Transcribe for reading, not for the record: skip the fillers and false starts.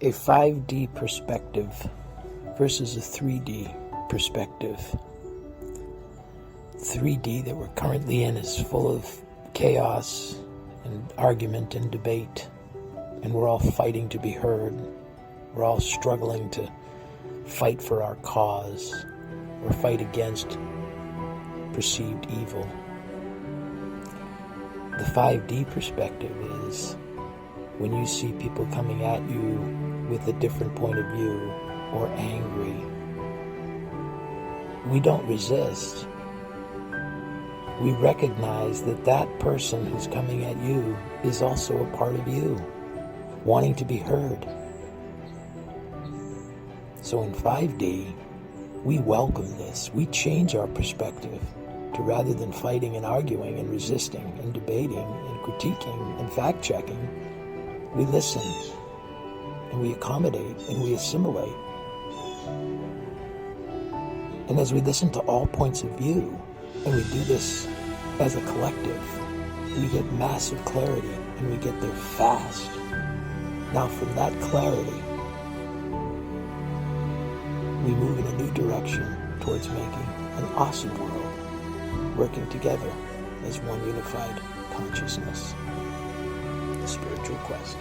A 5D perspective versus a 3D perspective. 3D that we're currently in is full of chaos and argument and debate, and we're all fighting to be heard. We're all struggling to fight for our cause or fight against perceived evil. The 5D perspective is when you see people coming at you with a different point of view or angry. We don't resist. We recognize that that person who's coming at you is also a part of you, wanting to be heard. So in 5D, we welcome this. We change our perspective to, rather than fighting and arguing and resisting and debating and critiquing and fact-checking, we listen and we accommodate and we assimilate. And as we listen to all points of view, and we do this as a collective, we get massive clarity and we get there fast. Now from that clarity, we move in a new direction towards making an awesome world, working together as one unified consciousness. The spiritual quest.